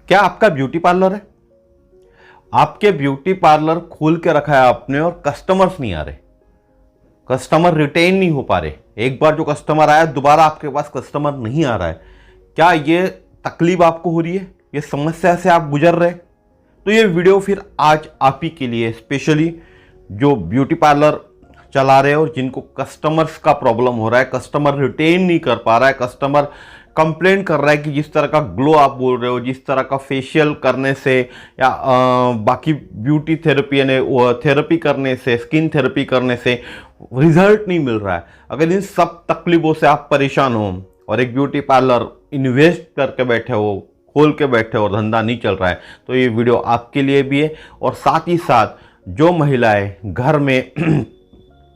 क्या आपका beauty parlour है? आपके ब्यूटी पार्लर खोल के रखा है आपने और कस्टमर्स नहीं आ रहे, कस्टमर रिटेन नहीं हो पा रहे। एक बार जो कस्टमर आया दोबारा आपके पास कस्टमर नहीं आ रहा है। क्या ये तकलीफ आपको हो रही है? ये समस्या से आप गुजर रहे? तो ये वीडियो फिर आज आप ही के लिए, स्पेशली जो ब्यूटी पार्लर चला रहे हैं और जिनको कस्टमर्स का प्रॉब्लम हो रहा है, कस्टमर रिटेन नहीं कर पा रहा है, कस्टमर कंप्लेंट कर रहा है कि जिस तरह का ग्लो आप बोल रहे हो, जिस तरह का फेशियल करने से या बाकी ब्यूटी थेरेपी यानी थेरेपी करने से, स्किन थेरेपी करने से रिजल्ट नहीं मिल रहा है। अगर इन सब तकलीफों से आप परेशान हो और एक ब्यूटी पार्लर इन्वेस्ट करके बैठे हो, खोल के बैठे हो और धंधा नहीं चल रहा है, तो ये वीडियो आपके लिए भी है। और साथ ही साथ जो महिलाएं घर में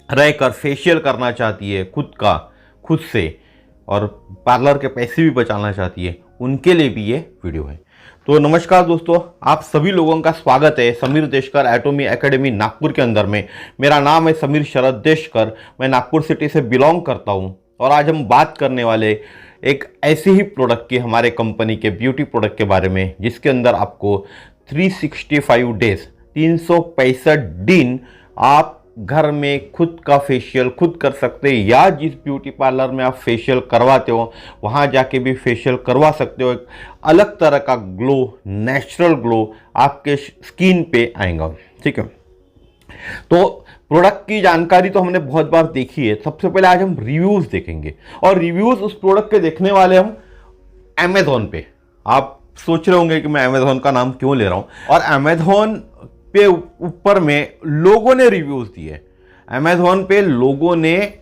रहकर फेशियल करना चाहती है खुद से और पार्लर के पैसे भी बचाना चाहती है, उनके लिए भी ये वीडियो है। तो नमस्कार दोस्तों, आप सभी लोगों का स्वागत है समीर देशकर एटॉमी एकेडमी नागपुर के अंदर में। मेरा नाम है समीर शरद देशकर, मैं नागपुर सिटी से बिलोंग करता हूं और आज हम बात करने वाले एक ऐसे ही प्रोडक्ट की, हमारे कंपनी के ब्यूटी प्रोडक्ट के बारे में, जिसके अंदर आपको 365 डेज 365 दिन आप घर में खुद का फेशियल खुद कर सकते हैं, या जिस ब्यूटी पार्लर में आप फेशियल करवाते हो वहाँ जाके भी फेशियल करवा सकते हो। एक अलग तरह का ग्लो, नेचुरल ग्लो आपके स्किन पे आएगा। ठीक है, तो प्रोडक्ट की जानकारी तो हमने बहुत बार देखी है। सबसे पहले आज हम रिव्यूज़ देखेंगे और रिव्यूज़ उस प्रोडक्ट के देखने वाले हम अमेज़ॉन पे। आप सोच रहे होंगे कि मैं अमेज़ॉन का नाम क्यों ले रहा हूँ, और अमेज़ॉन पे ऊपर में लोगों ने रिव्यूज दिए। अमेज़ॉन पे लोगों ने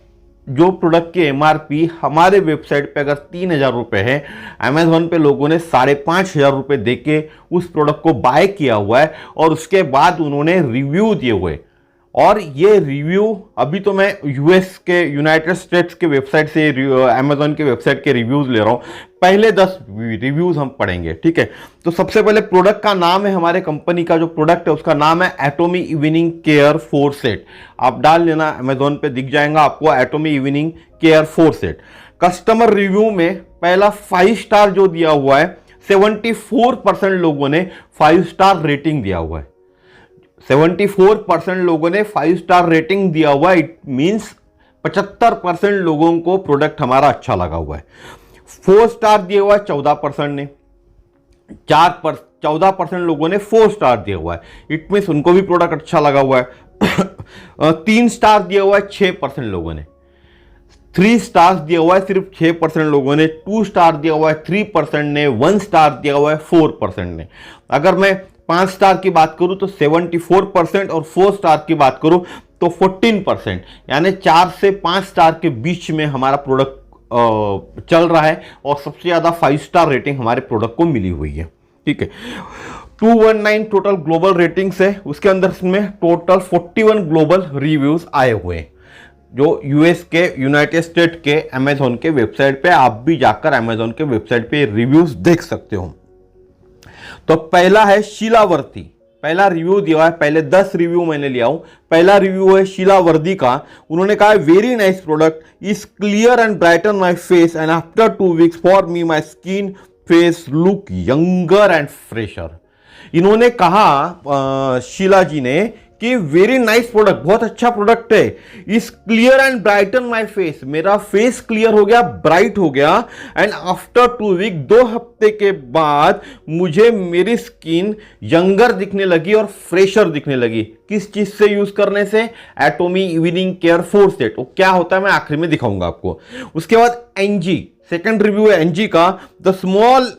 जो प्रोडक्ट की एमआरपी हमारे वेबसाइट पे अगर 3,000 रुपये है, अमेज़ॉन पे लोगों ने 5,500 रुपये दे के उस प्रोडक्ट को बाय किया हुआ है और उसके बाद उन्होंने रिव्यू दिए हुए। और ये रिव्यू अभी तो मैं यूएस के, यूनाइटेड स्टेट्स के वेबसाइट से, अमेज़ॉन के वेबसाइट के रिव्यूज ले रहा हूँ। पहले 10 रिव्यूज हम पढ़ेंगे। ठीक है, तो सबसे पहले प्रोडक्ट का नाम है, हमारे कंपनी का जो प्रोडक्ट है उसका नाम है एटॉमी इवनिंग केयर 4 सेट। आप डाल लेना, अमेज़ॉन पे दिख जाएगा आपको एटॉमी evening care 4 set. Customer review में पहला 5 स्टार जो दिया हुआ है, 74% लोगों ने 5 स्टार रेटिंग दिया हुआ है। 74% लोगों ने 5 स्टार रेटिंग दिया हुआ है। इट मीन्स 75% लोगों को प्रोडक्ट हमारा अच्छा लगा हुआ है। 4 स्टार दिया हुआ है 14% ने, 14% लोगों ने 4 स्टार दिया हुआ है। इट मीन्स उनको भी प्रोडक्ट अच्छा लगा हुआ है। 3 स्टार दिया हुआ है 6% लोगों ने, 3 स्टार दिया हुआ है सिर्फ 6% लोगों ने, 2 स्टार दिया हुआ है 3% ने, 1 स्टार दिया हुआ है 4% ने। अगर मैं 5 स्टार की बात करूं तो 74% और 4 स्टार की बात करूं तो 14%, यानी 4 से 5 स्टार के बीच में हमारा प्रोडक्ट चल रहा है और सबसे ज्यादा 5 स्टार रेटिंग हमारे प्रोडक्ट को मिली हुई है। ठीक है, 219 टोटल ग्लोबल रेटिंग्स है, उसके अंदर में टोटल 41 ग्लोबल रिव्यूज आए हुए हैं, जो यूएस के, यूनाइटेड स्टेट के अमेज़ॉन के वेबसाइट पे, आप भी जाकर अमेज़ॉन के वेबसाइट पे रिव्यूज देख सकते हो। तो पहला है शीलावर्ती, पहला रिव्यू दिया है। पहले 10 रिव्यू मैंने लिया हूं। पहला रिव्यू है शीलावर्ती का। उन्होंने कहा very nice product is clear and brighten my face and after 2 weeks for me my skin face look younger and fresher. इन्होंने कहा शीला जी ने कि वेरी नाइस प्रोडक्ट, बहुत अच्छा प्रोडक्ट है। इस clear and brighten my face, मेरा फेस क्लियर हो गया, ब्राइट हो गया। एंड आफ्टर 2 वीक, 2 हफ्ते के बाद मुझे मेरी स्किन यंगर दिखने लगी और फ्रेशर दिखने लगी। किस चीज से यूज करने से? एटॉमी इवनिंग केयर 4 सेट। वो क्या होता है मैं आखिरी में दिखाऊंगा आपको। उसके बाद एनजी, सेकेंड रिव्यू है एनजी का। The smell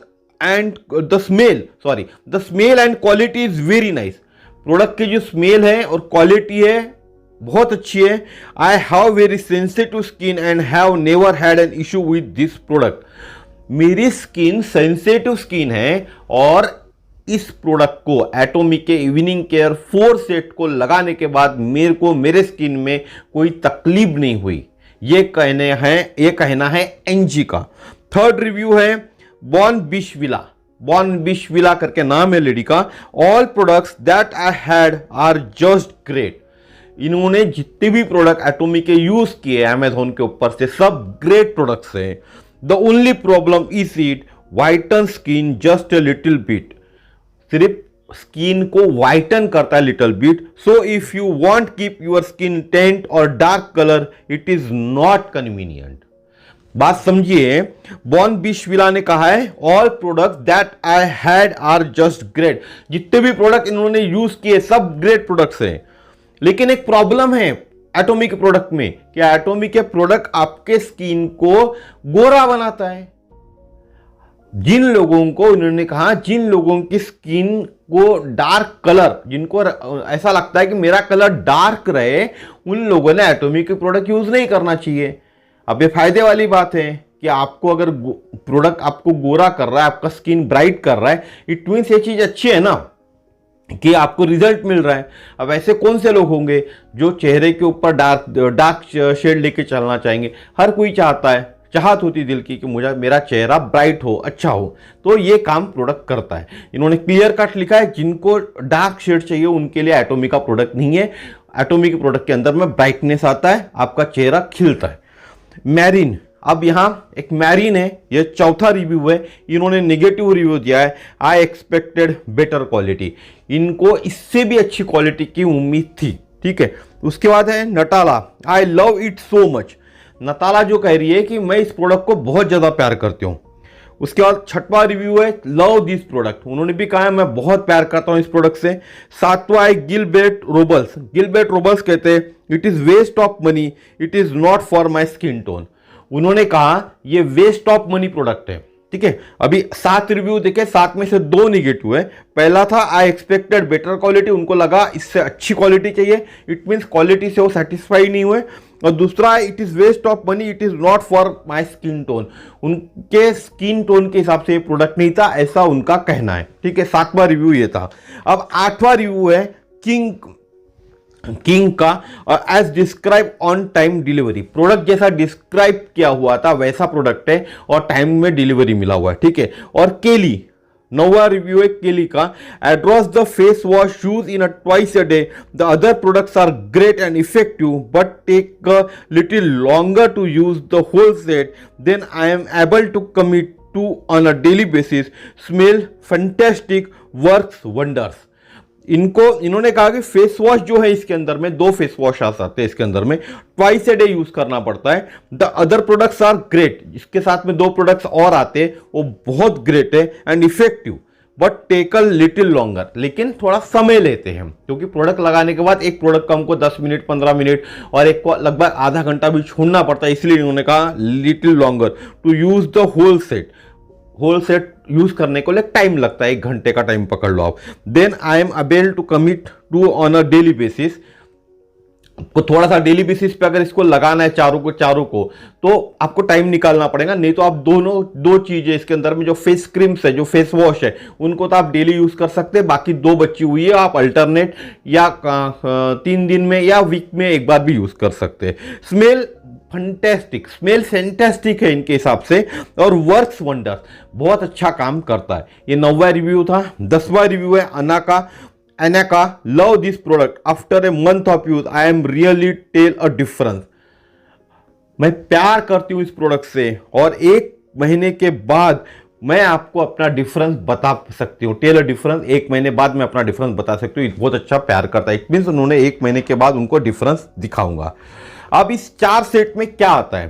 and quality is very nice. Product की जो स्मेल है और क्वालिटी है बहुत अच्छी है। I have very sensitive skin and have never had an issue with this product. मेरी स्किन सेंसिटिव स्किन है और इस प्रोडक्ट को, एटॉमी के इवनिंग केयर 4 सेट को लगाने के बाद मेरे को, मेरे स्किन में कोई तकलीफ नहीं हुई। ये कहना है एनजी का। थर्ड रिव्यू है बॉन बिशविला करके नाम है लेडी का। All products that I had are just great. इन्होंने जितने भी प्रोडक्ट एटॉमी के यूज किए अमेज़ॉन के ऊपर से, सब ग्रेट प्रोडक्ट्स हैं। The only problem is it whiten skin just a little bit. सिर्फ स्किन को वाइटन करता है little bit. So if you want keep your skin tan और dark colour, it is not convenient. बात समझिए, बॉन बिशविला ने कहा है all product that I had are just great. जितने भी प्रोडक्ट इन्होंने यूज किए सब ग्रेट प्रोडक्ट्स हैं, लेकिन एक प्रॉब्लम है एटॉमिक के प्रोडक्ट में कि एटॉमिक के प्रोडक्ट आपके स्किन को गोरा बनाता है। जिन लोगों को उन्होंने कहा, जिन लोगों की स्किन को डार्क कलर, जिनको ऐसा लगता है कि मेरा कलर डार्क रहे, उन लोगों ने एटॉमिक के प्रोडक्ट यूज नहीं करना चाहिए। अब ये फायदे वाली बात है कि आपको अगर प्रोडक्ट आपको गोरा कर रहा है, आपका स्किन ब्राइट कर रहा है, इट मीन्स ये चीज अच्छी है ना कि आपको रिजल्ट मिल रहा है। अब ऐसे कौन से लोग होंगे जो चेहरे के ऊपर डार्क शेड लेके चलना चाहेंगे? हर कोई चाहता है, चाहत होती दिल की कि मुझे मेरा चेहरा ब्राइट हो, अच्छा हो। तो ये काम प्रोडक्ट करता है। इन्होंने क्लियर कट लिखा है, जिनको डार्क शेड चाहिए उनके लिए एटॉमिक का प्रोडक्ट नहीं है। एटॉमिक के प्रोडक्ट के अंदर में ब्राइटनेस आता है, आपका चेहरा खिलता है। मैरिन, अब यहां एक मैरिन है, ये चौथा रिव्यू है। इन्होंने नेगेटिव रिव्यू दिया है, आई एक्सपेक्टेड बेटर क्वालिटी। इनको इससे भी अच्छी क्वालिटी की उम्मीद थी, ठीक है। उसके बाद है नटाला, I love it so much. नताला जो कह रही है कि मैं इस प्रोडक्ट को बहुत ज्यादा प्यार करती हूं। उसके बाद छठवां रिव्यू है लव दिस प्रोडक्ट। उन्होंने भी कहा है मैं बहुत प्यार करता हूं इस प्रोडक्ट से। सातवां है गिलबर्ट रोबल्स। गिलबर्ट रोबल्स कहते हैं it is waste of money, it is not for my skin tone. उन्होंने कहा ये वेस्ट ऑफ मनी प्रोडक्ट है, ठीक है। अभी 7 रिव्यू देखे, 7 में से 2 निगेटिव है। पहला था आई एक्सपेक्टेड बेटर क्वालिटी, उनको लगा इससे अच्छी क्वालिटी चाहिए, इट मीन्स क्वालिटी से वो सेटिस्फाई नहीं हुए। और दूसरा it is waste of money, it is not for my skin tone. उनके स्किन टोन के हिसाब से ये प्रोडक्ट नहीं था, ऐसा उनका कहना है, ठीक है। 7वां रिव्यू ये था। अब 8वां रिव्यू है किंग का, as describe on time delivery. Product जैसा डिस्क्राइब किया हुआ था वैसा प्रोडक्ट है और टाइम में डिलीवरी मिला हुआ है, ठीक है। और केली, 9वां रिव्यू है केली का, adores the face wash use in twice a day, the other products are great and effective but take a little longer to use the whole set, then I am able to commit to on a daily basis, smell fantastic, works wonders. इन्होंने कहा कि face wash जो है इसके अंदर में 2 face wash आते हैं, इसके अंदर में ट्वाइस ए डे यूज करना पड़ता है। The other products are great, इसके साथ में 2 प्रोडक्ट्स और आते हैं, वो बहुत ग्रेट है and effective but take a little longer, लेकिन थोड़ा समय लेते हैं क्योंकि प्रोडक्ट लगाने के बाद एक प्रोडक्ट को हमको 10 मिनट 15 मिनट और एक को लगभग आधा घंटा भी छोड़ना पड़ता है, इसलिए इन्होंने कहा little longer to use the whole set. Whole set use करने को लिए टाइम लगता है, 1 घंटे का टाइम पकड़ लो आप। Then I am able to commit to on a daily basis, को थोड़ा सा डेली बेसिस पे अगर इसको लगाना है चारों को तो आपको टाइम निकालना पड़ेगा, नहीं तो आप 2 चीजें इसके अंदर में जो फेस क्रीम्स है, जो फेस वॉश है, उनको तो आप डेली यूज कर सकते हैं, बाकी 2 बची हुई है आप अल्टरनेट या 3 दिन में या वीक में एक बार भी यूज कर सकते हैं। स्मेल फैंटास्टिक, स्मेल फैंटास्टिक है इनके हिसाब से, और वर्क्स वंडर, बहुत अच्छा काम करता है। ये 9वां रिव्यू था। 10वां रिव्यू है अनाका, love this product after a month of use, I am really tell a difference. मैं प्यार करती हूं इस प्रोडक्ट से और 1 महीने के बाद मैं आपको अपना डिफरेंस बता सकती हूँ। टेल अ डिफरेंस, 1 महीने बाद मैं अपना डिफरेंस बता सकती हूँ। बहुत अच्छा प्यार करता है, इट मीन्स उन्होंने 1 महीने के बाद उनको डिफरेंस दिखाऊंगा। अब इस 4 सेट में क्या आता है,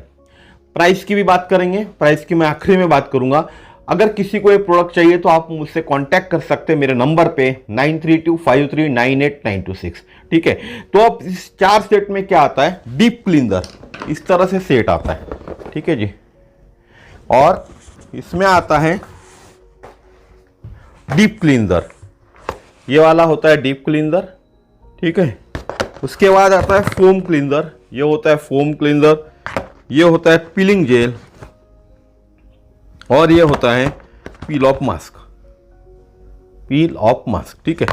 प्राइस की भी बात करेंगे, प्राइस की मैं आखिरी में बात करूंगा। अगर किसी को ये प्रोडक्ट चाहिए तो आप मुझसे कांटेक्ट कर सकते हैं मेरे नंबर पे 9325398926, ठीक है। तो अब इस 4 सेट में क्या आता है, डीप क्लीनर, इस तरह से सेट आता है, ठीक है जी। और इसमें आता है डीप क्लीनर, ये वाला होता है डीप क्लीनर, ठीक है। उसके बाद आता है फोम क्लीनर, ये होता है फोम क्लीनर, ये होता है पीलिंग जेल, और ये होता है पील ऑफ मास्क, ठीक है।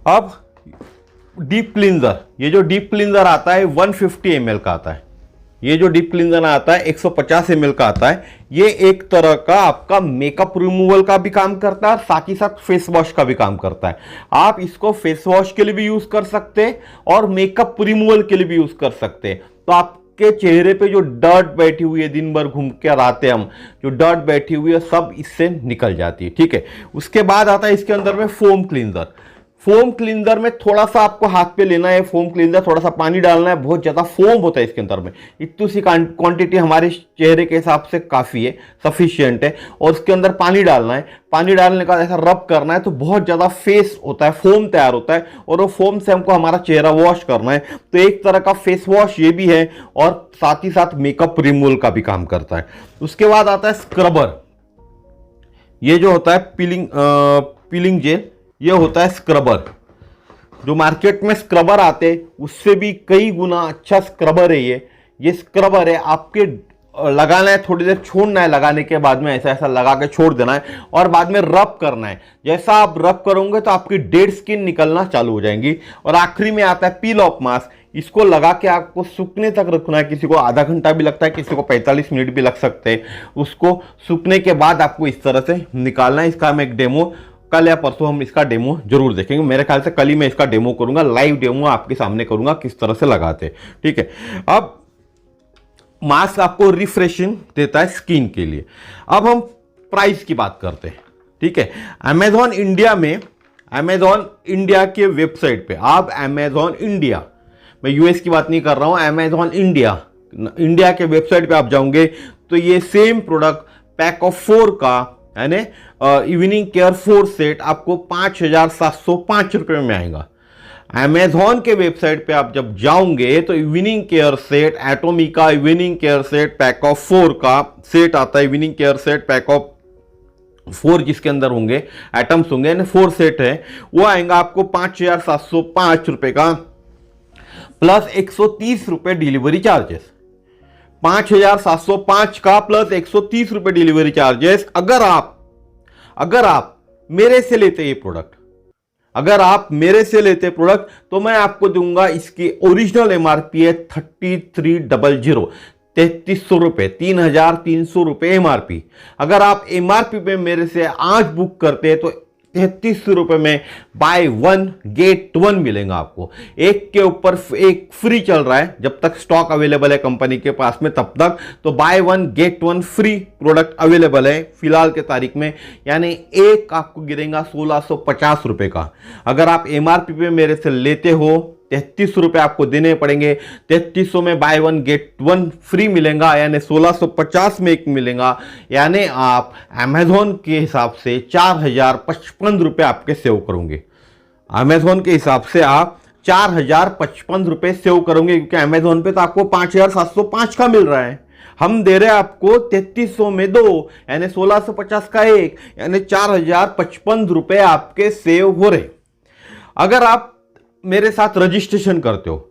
अब डीप क्लींजर, ये जो डीप क्लींजर आता है 150 ml का आता है, ये जो डीप क्लींजर आता है 150 ml का आता है। ये एक तरह का आपका मेकअप रिमूवल का भी काम करता है, साथ ही साथ फेस वॉश का भी काम करता है। आप इसको फेस वॉश के लिए भी यूज कर सकते हैं और मेकअप रिमूवल के लिए भी यूज कर सकते हैं। तो आपके आपके चेहरे पे जो डर्ट बैठी हुई है, दिन भर घूम कर आते हम, जो डर्ट बैठी हुई है सब इससे निकल जाती है। ठीक है, उसके बाद आता है इसके अंदर में फोम क्लींजर। फोम क्लींजर में थोड़ा सा आपको हाथ पे लेना है, फोम क्लींजर थोड़ा सा पानी डालना है, बहुत ज्यादा फोम होता है इसके अंदर में। इतनी सी क्वांटिटी हमारे चेहरे के हिसाब से काफी है, सफिशिएंट है। और उसके अंदर पानी डालना है, पानी डालने का ऐसा रब करना है तो बहुत ज्यादा फेस होता है, फोम तैयार होता है, और वो फोम से हमको हमारा चेहरा वॉश करना है। तो एक तरह का फेस वॉश ये भी है, और साथ ही साथ मेकअप रिमूवल का भी काम करता है। उसके बाद आता है स्क्रबर। ये जो होता है पीलिंग जेल, ये होता है स्क्रबर। जो मार्केट में स्क्रबर आते उससे भी कई गुना अच्छा स्क्रबर है ये स्क्रबर है। आपके लगाना है, थोड़ी देर छोड़ना है, लगाने के बाद में ऐसा ऐसा लगा के छोड़ देना है, और बाद में रब करना है। जैसा आप रब करोगे तो आपकी डेड स्किन निकलना चालू हो जाएंगी। और आखिरी में आता है पील ऑफ मास्क। इसको लगा के आपको सूखने तक रखना है। किसी को आधा घंटा भी लगता है, किसी को 45 मिनट भी लग सकते हैं। उसको सूखने के बाद आपको इस तरह से निकालना है। इसका मैं एक डेमो कल या परसों हम इसका डेमो जरूर देखेंगे। मेरे ख्याल से कल ही मैं इसका डेमो करूंगा, लाइव डेमो आपके सामने करूंगा किस तरह से लगाते हैं। ठीक है, अब मास्क आपको रिफ्रेशिंग देता है स्किन के लिए। अब हम प्राइस की बात करते हैं। ठीक है, अमेजॉन इंडिया के वेबसाइट पे आप अमेजॉन इंडिया, मैं यूएस की बात नहीं कर रहा हूं, अमेजॉन इंडिया के वेबसाइट पे आप जाओगे तो ये सेम प्रोडक्ट पैक ऑफ 4 का यानी इवनिंग केयर 4 सेट आपको 5,705 रुपये में आएगा। अमेजॉन के वेबसाइट पे आप जब जाओगे तो इवनिंग केयर सेट, एटोमिका evening care set pack of 4 का सेट आता है। Evening care set pack of 4 जिसके अंदर होंगे एटम्स होंगे, यानी 4 सेट है, वो आएगा आपको 5,705 रुपए का, प्लस 130 रुपए डिलीवरी चार्जेस। 5,705 का प्लस 130 रुपए डिलीवरी चार्जेस। अगर आप मेरे से लेते ये प्रोडक्ट, अगर आप मेरे से लेते प्रोडक्ट तो मैं आपको दूंगा, इसकी ओरिजिनल एमआरपी है 3300, 3300 रुपए, 3,300 रुपए एमआरपी। अगर आप एमआरपी पे मेरे से आज बुक करते हैं तो 3300 रुपए में बाय 1 गेट 1 मिलेगा आपको। एक के ऊपर एक फ्री चल रहा है, जब तक स्टॉक अवेलेबल है कंपनी के पास में तब तक, तो buy 1 get 1 free product available है फिलहाल के तारीख में। यानी एक आपको गिरेगा 1,650 रुपए का। अगर आप एमआरपी पे मेरे से लेते हो 3300 रुपए आपको देने पड़ेंगे। 3300 में बाय 1 गेट 1 फ्री मिलेगा, यानी 1,650 में एक मिलेगा। यानी आप अमेजोन के हिसाब से 4,055 रुपए आपके सेव करोगे। अमेजोन के हिसाब से आप 4,055 रुपए सेव करोगे, क्योंकि अमेजोन पे तो आपको 5,705 का मिल रहा है। हम दे रहे हैं आपको 3300 में 2, यानी 1,650 का एक, यानी 4,055 रुपए आपके सेव हो रहे। अगर आप मेरे साथ रजिस्ट्रेशन करते हो,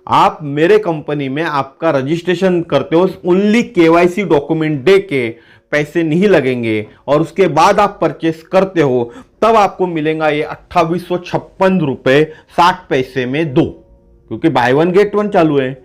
आप मेरे कंपनी में आपका रजिस्ट्रेशन करते हो, ओनली केवाईसी डॉक्यूमेंट दे के पैसे नहीं लगेंगे, और उसके बाद आप परचेस करते हो तब आपको मिलेगा ये 2,856 रुपए 60 पैसे में 2, क्योंकि बाय 1 गेट 1 चालू है।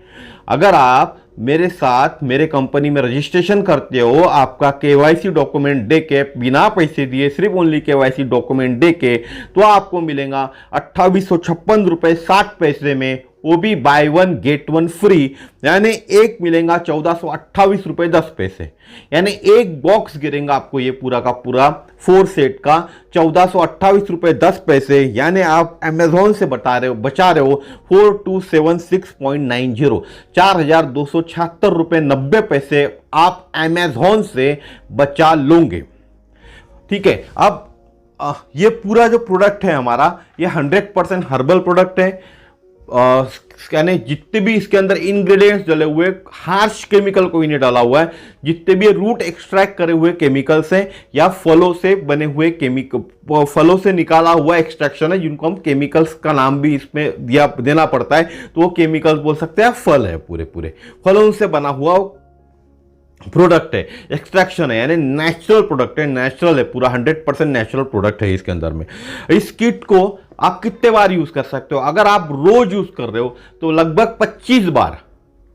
अगर आप मेरे साथ मेरे कंपनी में रजिस्ट्रेशन करते हो, आपका केवाईसी डॉक्यूमेंट दे के, बिना पैसे दिए सिर्फ ओनली केवाईसी डॉक्यूमेंट दे के, तो आपको मिलेगा 2,856 रुपए 60 पैसे में, वो भी बाय 1 गेट 1 फ्री। यानी एक मिलेगा 1,428 रुपए 10 पैसे। यानी एक बॉक्स गिरेगा आपको ये पूरा का पूरा 4 सेट का 1,428 रुपए 10 पैसे। यानी आप अमेजोन से बचा रहे हो 4276.90, 4,276 रुपए 90 पैसे आप अमेजोन से बचा लोगे। ठीक है, अब ये पूरा जो प्रोडक्ट है हमारा, ये 100% हर्बल प्रोडक्ट है। यानी जितने भी इसके अंदर इंग्रेडिएंट्स डले हुए, हार्श केमिकल कोई नहीं डाला हुआ है। जितने भी रूट एक्सट्रैक्ट करे हुए केमिकल्स हैं या फलों से बने हुए केमिकल, फलों से निकाला हुआ एक्सट्रैक्शन है, जिनको हम केमिकल्स का नाम भी इसमें देना पड़ता है, तो वो केमिकल्स बोल सकते हैं, फल है, पूरे फलों से बना हुआ प्रोडक्ट है, एक्सट्रैक्शन है, यानी नेचुरल प्रोडक्ट है, नेचुरल है, पूरा 100% नेचुरल प्रोडक्ट है इसके अंदर में। इस किट को आप कितने बार यूज कर सकते हो? अगर आप रोज यूज कर रहे हो तो लगभग 25 बार,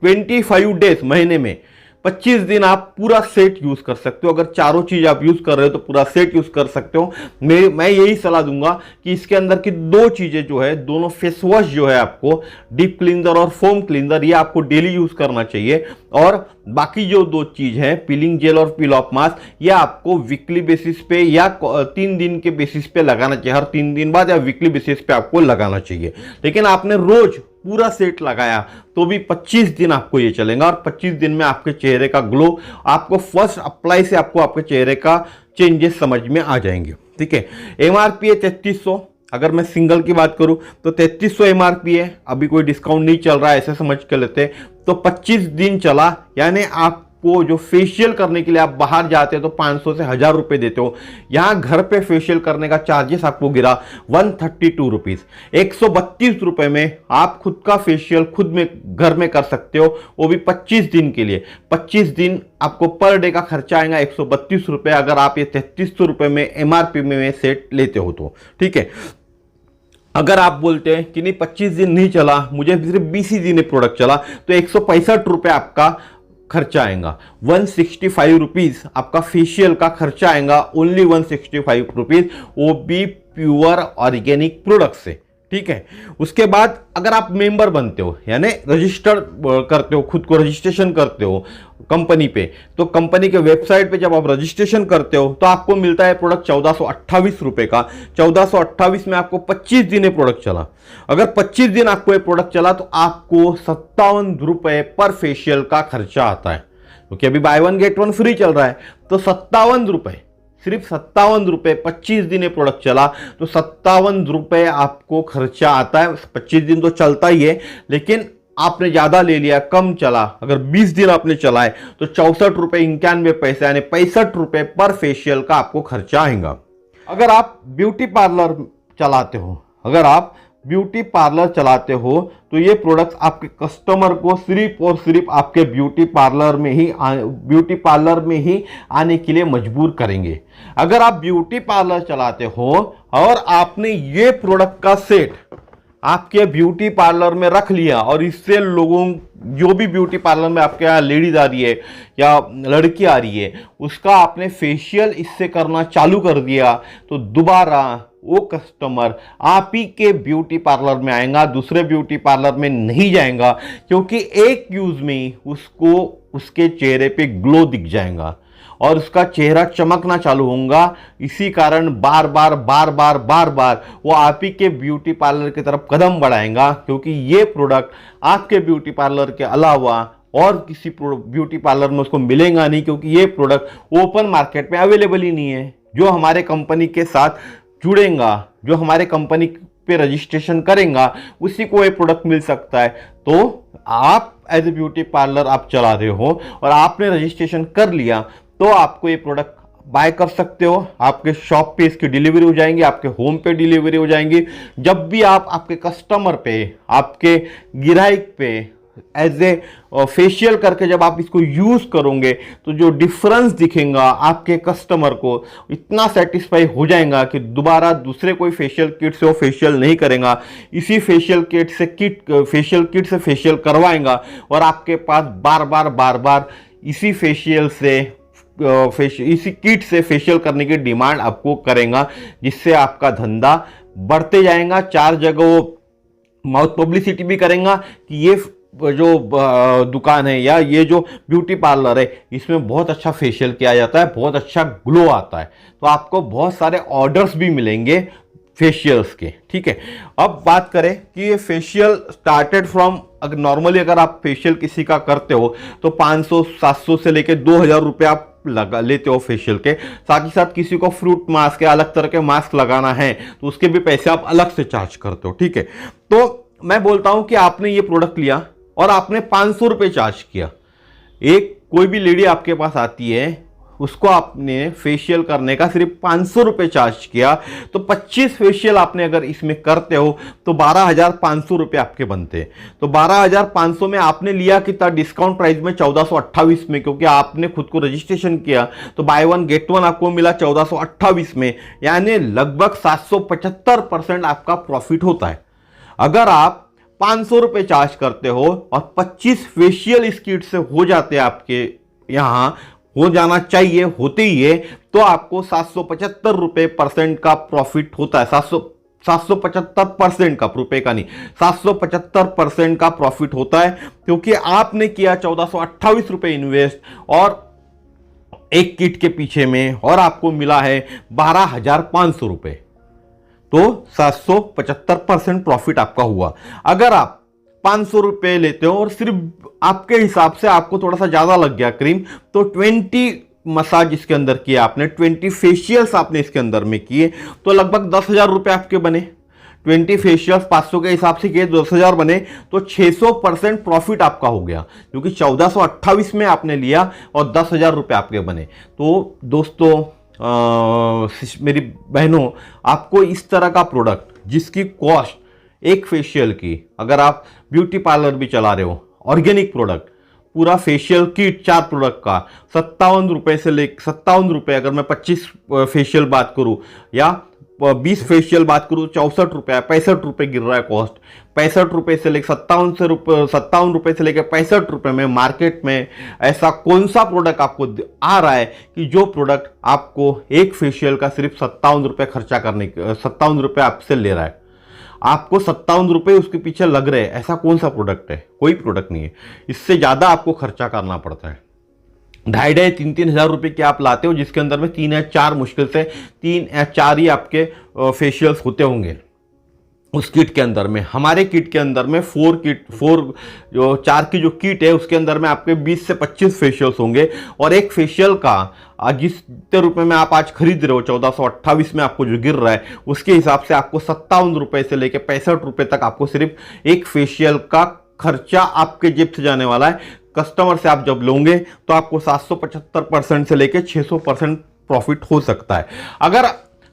25 डेज, महीने में 25 दिन आप पूरा सेट यूज कर सकते हो। अगर चारों चीज आप यूज कर रहे हो तो पूरा सेट यूज कर सकते हो। मैं यही सलाह दूंगा कि इसके अंदर की दो चीजें जो है, दोनों फेस वॉश जो है आपको, डीप क्लींजर और फोम क्लींजर, ये आपको डेली यूज करना चाहिए। और बाकी जो दो चीज है, पीलिंग जेल और पील ऑफ मास्क, ये आपको वीकली बेसिस पे या 3 दिन के बेसिस पे लगाना चाहिए। हर 3 दिन बाद या वीकली बेसिस पे आपको लगाना चाहिए। लेकिन आपने रोज पूरा सेट लगाया तो भी 25 दिन आपको ये चलेगा, और 25 दिन में आपके चेहरे का ग्लो, आपको फर्स्ट अप्लाई से आपको आपके चेहरे का चेंजेस समझ में आ जाएंगे। ठीक है, एमआरपी है 3300। अगर मैं सिंगल की बात करूं तो 3300 एमआरपी है। अभी कोई डिस्काउंट नहीं चल रहा है, ऐसे समझ के लेते। तो 25 दिन चला, यानी आपको जो फेशियल करने के लिए आप बाहर जाते हो तो 500 से 1000 रुपए देते हो। यहां घर पे फेशियल करने का चार्जेस आपको गिरा 132 रुपीज। 132 रुपए में आप खुद का फेशियल खुद में घर में कर सकते हो, वो भी 25 दिन के लिए। 25 दिन आपको पर डे का खर्चा आएगा 132 रुपए, अगर आप ये 3300 रुपए में एमआरपी में सेट लेते हो तो। ठीक है, अगर आप बोलते हैं कि नहीं 25 दिन नहीं चला, मुझे सिर्फ 20 ही दिन प्रोडक्ट चला, तो 165 रुपए आपका खर्चा आएगा। 165 रुपीज आपका फेशियल का खर्चा आएगा, ओनली 165 रुपीज, वो भी प्योर ऑर्गेनिक प्रोडक्ट से। ठीक है, उसके बाद अगर आप मेंबर बनते हो, यानी रजिस्टर करते हो, खुद को रजिस्ट्रेशन करते हो कंपनी पे, तो कंपनी के वेबसाइट पे जब आप रजिस्ट्रेशन करते हो तो आपको मिलता है प्रोडक्ट 1428 रुपए का। 1428 में आपको 25 दिन प्रोडक्ट चला। अगर 25 दिन आपको ये प्रोडक्ट चला तो आपको 57 रुपए पर फेशियल का खर्चा आता है, क्योंकि अभी by one get one free चल रहा है। तो 57 रुपए, सिर्फ 57 रुपए, 25 दिन ये प्रोडक्ट चला तो 57 रुपए आपको खर्चा आता है। 25 दिन तो चलता ही है, लेकिन आपने ज्यादा ले लिया, कम चला, अगर 20 दिन आपने चलाए तो 64 रुपए 91 पैसे, यानी 65 रुपए पर फेशियल का आपको खर्चा आएगा। अगर आप ब्यूटी पार्लर चलाते हो, अगर आप ब्यूटी पार्लर चलाते हो तो ये प्रोडक्ट्स आपके कस्टमर को सिर्फ और सिर्फ आपके ब्यूटी पार्लर में ही आने के लिए मजबूर करेंगे। अगर आप ब्यूटी पार्लर चलाते हो और आपने ये प्रोडक्ट का सेट आपके ब्यूटी पार्लर में रख लिया, और इससे लोगों, जो भी ब्यूटी पार्लर में आपके यहाँ लेडीज आ रही है या लड़की आ रही है, उसका आपने फेशियल इससे करना चालू कर दिया, तो दोबारा वो कस्टमर आप ही के ब्यूटी पार्लर में आएगा, दूसरे ब्यूटी पार्लर में नहीं जाएगा, क्योंकि एक यूज में ही उसको उसके चेहरे पे ग्लो दिख जाएगा और उसका चेहरा चमकना चालू होगा। इसी कारण बार बार वो आप ही के ब्यूटी पार्लर की तरफ कदम बढ़ाएगा, क्योंकि ये प्रोडक्ट आपके ब्यूटी पार्लर के अलावा और किसी ब्यूटी पार्लर में उसको मिलेगा नहीं, क्योंकि ये प्रोडक्ट ओपन मार्केट में अवेलेबल ही नहीं है। जो हमारे कंपनी के साथ जुड़ेगा, जो हमारे कंपनी पे रजिस्ट्रेशन करेगा, उसी को ये प्रोडक्ट मिल सकता है। तो आप एज ए ब्यूटी पार्लर आप चला रहे हो और आपने रजिस्ट्रेशन कर लिया, तो आपको ये प्रोडक्ट बाय कर सकते हो। आपके शॉप पे इसकी डिलीवरी हो जाएंगी, आपके होम पे डिलीवरी हो जाएंगी। जब भी आप आपके कस्टमर पे, आपके ग्राहक पे एज ए फेशियल करके जब आप इसको यूज करोगे, तो जो डिफरेंस दिखेगा आपके कस्टमर को, इतना सेटिस्फाई हो जाएगा कि दोबारा दूसरे कोई फेशियल किट से वो फेशियल नहीं करेगा, इसी फेशियल किट से फेशियल करवाएगा, और आपके पास बार बार इसी फेशियल से इसी किट से फेशियल करने की डिमांड आपको करेगा, जिससे आपका धंधा बढ़ते जाएगा। 4 जगह माउथ पब्लिसिटी भी करेगा कि ये जो दुकान है या ये जो ब्यूटी पार्लर है, इसमें बहुत अच्छा फेशियल किया जाता है, बहुत अच्छा ग्लो आता है। तो आपको बहुत सारे ऑर्डर्स भी मिलेंगे फेशियल्स के। ठीक है, अब बात करें कि ये फेशियल स्टार्टेड फ्रॉम, अगर नॉर्मली अगर आप फेशियल किसी का करते हो तो 500-700 से लेके 2000 रुपये आप लगा लेते हो फेशियल के। साथ ही साथ किसी को फ्रूट मास्क या अलग तरह के मास्क लगाना है तो उसके भी पैसे आप अलग से चार्ज करते हो। ठीक है, तो मैं बोलता हूं कि आपने ये प्रोडक्ट लिया और आपने 500 रुपये चार्ज किया। एक कोई भी लेडी आपके पास आती है, उसको आपने फेशियल करने का सिर्फ 500 रुपये चार्ज किया, तो 25 फेशियल आपने अगर इसमें करते हो तो 12,500 रुपये आपके बनते हैं। तो 12,500 में आपने लिया कितना, डिस्काउंट प्राइस में 1428 में, क्योंकि आपने खुद को रजिस्ट्रेशन किया तो बाय वन गेट वन आपको मिला 1428 में, यानी लगभग 775% आपका प्रॉफिट होता है। अगर आप 500 रुपये चार्ज करते हो और 25 फेशियल इस किट से हो जाते हैं आपके यहाँ हो जाना चाहिए, होते ही है, तो आपको 775 रुपए % का प्रॉफिट होता है। 775% का, रुपए का नहीं, 775% का प्रॉफिट होता है, क्योंकि आपने किया 1428 रुपए इन्वेस्ट और एक किट के पीछे में, और आपको मिला है 12,500 रुपए, तो 775% प्रॉफिट आपका हुआ। अगर आप 500 रुपए लेते हो और सिर्फ आपके हिसाब से आपको थोड़ा सा ज्यादा लग गया क्रीम, तो 20 मसाज इसके अंदर किया आपने, 20 फेशियल्स आपने इसके अंदर में किए, तो लगभग 10,000 रुपए आपके बने। 20 फेशियल्स 500 के हिसाब से किए, 10,000 बने, तो 600% प्रॉफिट आपका हो गया, क्योंकि 1428 में आपने लिया और 10,000 रुपए आपके बने। तो दोस्तों, मेरी बहनों, आपको इस तरह का प्रोडक्ट जिसकी कॉस्ट एक फेशियल की, अगर आप ब्यूटी पार्लर भी चला रहे हो, ऑर्गेनिक प्रोडक्ट, पूरा फेशियल किट 4 प्रोडक्ट का 57 रुपए से ले 57 रुपए, अगर मैं 25 फेशियल बात करूं या 20 फेशियल बात करूं, 64 रुपए, 65 रुपए गिर रहा है कॉस्ट। 65 रुपए से लेकर 57 रुपए से लेकर 65 रुपए में मार्केट में ऐसा कौन सा प्रोडक्ट आपको आ रहा है कि जो प्रोडक्ट आपको एक फेशियल का सिर्फ 57 रुपए खर्चा करने, 57 रुपए आपसे ले रहा है, आपको 57 रुपए उसके पीछे लग रहे हैं, ऐसा कौन सा प्रोडक्ट है? कोई प्रोडक्ट नहीं है। इससे ज्यादा आपको खर्चा करना पड़ता है। 2,500-3,000 हजार रुपए के आप लाते हो, जिसके अंदर में 3 या 4, मुश्किल से 3 या 4 ही आपके फेशियल्स होते होंगे उस किट के अंदर में। हमारे किट के अंदर में 4 की जो किट है उसके अंदर में आपके 20 से 25 फेशियल्स होंगे, और एक फेशियल का जितने रुपए में आप आज खरीद रहे हो, 1428 में आपको जो गिर रहा है, उसके हिसाब से आपको 57 रुपए से लेकर 65 रुपए तक आपको सिर्फ एक फेशियल का खर्चा आपके जेब से जाने वाला है। कस्टमर से आप जब लोगे तो आपको 775% से लेकर 600% प्रॉफिट हो सकता है। अगर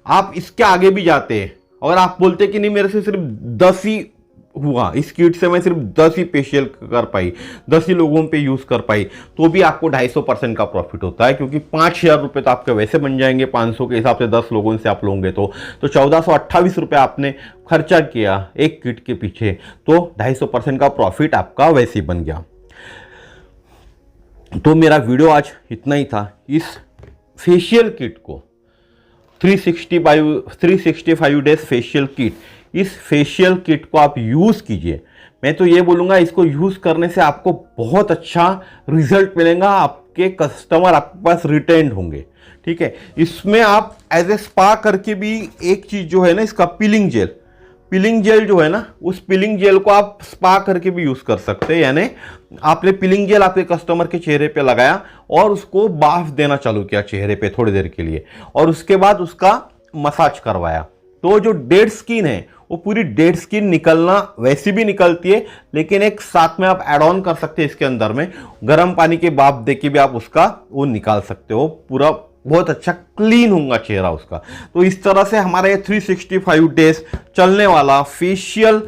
आप इसके आगे भी जाते हैं और आप बोलते कि नहीं, मेरे से सिर्फ 10 ही हुआ, इस किट से मैं सिर्फ 10 ही फेशियल कर पाई, 10 ही लोगों पे यूज कर पाई, तो भी आपको 250% का प्रॉफिट होता है, क्योंकि 5,000 रुपए तो आपके वैसे बन जाएंगे 500 के हिसाब से 10 लोगों से आप लोगे तो 1428 रुपए आपने खर्चा किया एक किट के पीछे, तो 250% का प्रॉफिट आपका वैसे ही बन गया। तो मेरा वीडियो आज इतना ही था। इस फेशियल किट को 365 डेज फेशियल किट, इस फेशियल किट को आप यूज कीजिए। मैं तो ये बोलूंगा, इसको यूज करने से आपको बहुत अच्छा रिजल्ट मिलेगा, आपके कस्टमर आपके पास रिटेन होंगे। ठीक है, इसमें आप एज ए स्पा करके भी एक चीज जो है ना, इसका पीलिंग जेल जो है ना, उस पीलिंग जेल को आप स्पा करके भी यूज कर सकते हैं। यानी आपने पीलिंग जेल आपके कस्टमर के चेहरे पे लगाया और उसको बाफ देना चालू किया चेहरे पे थोड़ी देर के लिए, और उसके बाद उसका मसाज करवाया, तो जो डेड स्किन है वो पूरी डेड स्किन निकलना वैसी भी निकलती है, लेकिन एक साथ में आप ऐड ऑन कर सकते हैं इसके अंदर में, गर्म पानी के बाफ दे के भी आप उसका वो निकाल सकते हो, पूरा बहुत अच्छा क्लीन होगा चेहरा उसका। तो इस तरह से हमारा ये 365 डेज चलने वाला फेशियल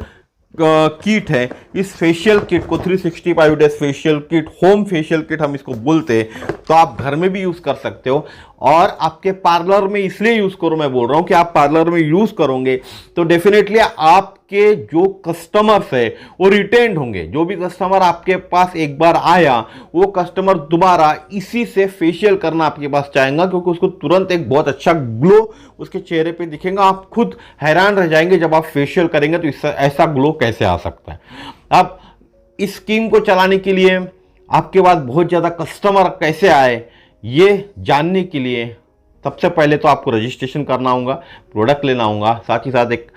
किट है। इस फेशियल किट को 365 days facial kit, home facial kit हम इसको बोलते हैं, तो आप घर में भी यूज कर सकते हो, और आपके पार्लर में इसलिए यूज करो, मैं बोल रहा हूं कि आप पार्लर में यूज करोगे तो डेफिनेटली आपके जो कस्टमर्स है वो रिटेन्ड होंगे। जो भी कस्टमर आपके पास एक बार आया, वो कस्टमर दोबारा इसी से फेशियल करना आपके पास चाहेगा, क्योंकि उसको तुरंत एक बहुत अच्छा ग्लो उसके चेहरे पे दिखेगा। आप खुद हैरान रह जाएंगे जब आप फेशियल करेंगे तो इससे ऐसा ग्लो कैसे आ सकता है। अब इस स्कीम को चलाने के लिए आपके पास बहुत ज्यादा कस्टमर कैसे आए, ये जानने के लिए सबसे पहले तो आपको रजिस्ट्रेशन करना होगा, प्रोडक्ट लेना होगा, साथ ही साथ एक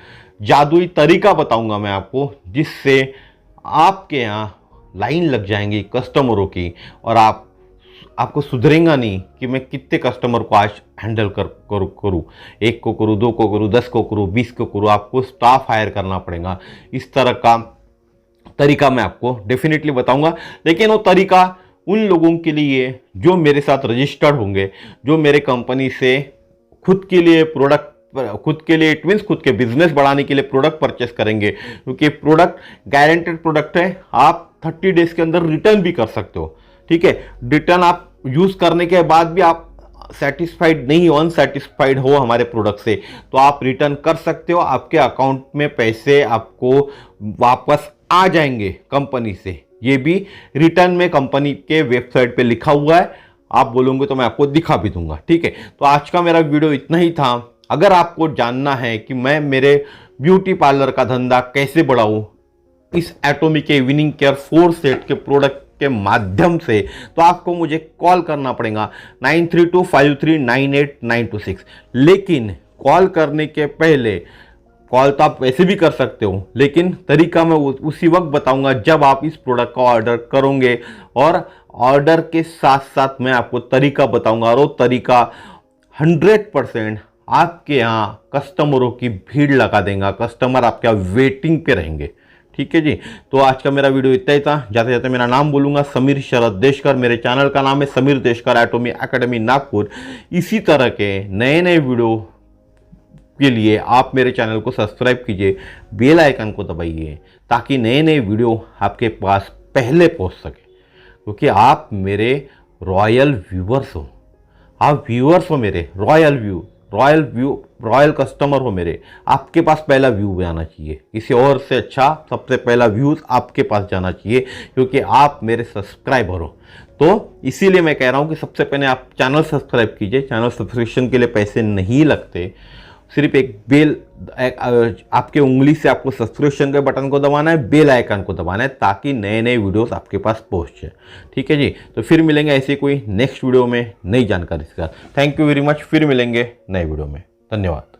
जादुई तरीका बताऊंगा मैं आपको, जिससे आपके यहाँ लाइन लग जाएंगी कस्टमरों की, और आपको सुधरेगा नहीं कि मैं कितने कस्टमर को आज हैंडल करूँ, 1 को करूँ, 2 को करूँ, 10 को करूँ, 20 को करूँ, आपको स्टाफ हायर करना पड़ेगा। इस तरह का तरीका मैं आपको डेफिनेटली बताऊंगा, लेकिन वो तरीका उन लोगों के लिए जो मेरे साथ रजिस्टर्ड होंगे, जो मेरे कंपनी से खुद के लिए इट मीन्स खुद के बिजनेस बढ़ाने के लिए प्रोडक्ट परचेस करेंगे, क्योंकि प्रोडक्ट गारंटेड प्रोडक्ट है। आप 30 डेज के अंदर रिटर्न भी कर सकते हो। ठीक है, रिटर्न आप यूज करने के बाद भी आप सेटिस्फाइड नहीं, अनसेटिस्फाइड हो हमारे प्रोडक्ट से, तो आप रिटर्न कर सकते हो। आपके अकाउंट में पैसे आपको वापस आ जाएंगे कंपनी से, ये भी रिटर्न में कंपनी के वेबसाइट पे लिखा हुआ है, आप बोलोगे तो मैं आपको दिखा भी दूंगा। ठीक है, तो आज का मेरा वीडियो इतना ही था। अगर आपको जानना है कि मैं मेरे ब्यूटी पार्लर का धंधा कैसे बढ़ाऊं इस एटॉमिक इवनिंग केयर 4 सेट के प्रोडक्ट के माध्यम से, तो आपको मुझे कॉल करना पड़ेगा 9325398926। लेकिन कॉल करने के पहले, कॉल तो आप वैसे भी कर सकते हो, लेकिन तरीका मैं उसी वक्त बताऊंगा जब आप इस प्रोडक्ट का ऑर्डर करोगे, और ऑर्डर के साथ साथ मैं आपको तरीका बताऊंगा, और वो तरीका 100% आपके यहाँ कस्टमरों की भीड़ लगा देगा। कस्टमर आपके यहाँ वेटिंग पे रहेंगे। ठीक है जी, तो आज का मेरा वीडियो इतना ही था। जाते जाते मेरा नाम बोलूंगा, समीर शरद देशकर। मेरे चैनल का नाम है समीर देशकर एटॉमी एकेडमी नागपुर। इसी तरह के नए नए वीडियो के लिए आप मेरे चैनल को सब्सक्राइब कीजिए, बेल आइकन को दबाइए, ताकि नए नए वीडियो आपके पास पहले पहुंच सके, क्योंकि आप मेरे रॉयल व्यूवर्स हो। आप व्यूवर्स हो मेरे, रॉयल कस्टमर हो मेरे। आपके पास पहला व्यू आना चाहिए, किसी और से अच्छा सबसे पहला व्यूज आपके पास जाना चाहिए, क्योंकि आप मेरे सब्सक्राइबर हो। तो इसीलिए मैं कह रहा हूं कि सबसे पहले आप चैनल सब्सक्राइब कीजिए। चैनल सब्सक्रिप्शन के लिए पैसे नहीं लगते, सिर्फ एक बेल, आपके उंगली से आपको सब्सक्रिप्शन के बटन को दबाना है, बेल आइकन को दबाना है, ताकि नए नए वीडियोस आपके पास पहुंचे। ठीक है जी, तो फिर मिलेंगे ऐसे कोई नेक्स्ट वीडियो में नई जानकारी के साथ। थैंक यू वेरी मच, फिर मिलेंगे नए वीडियो में। धन्यवाद।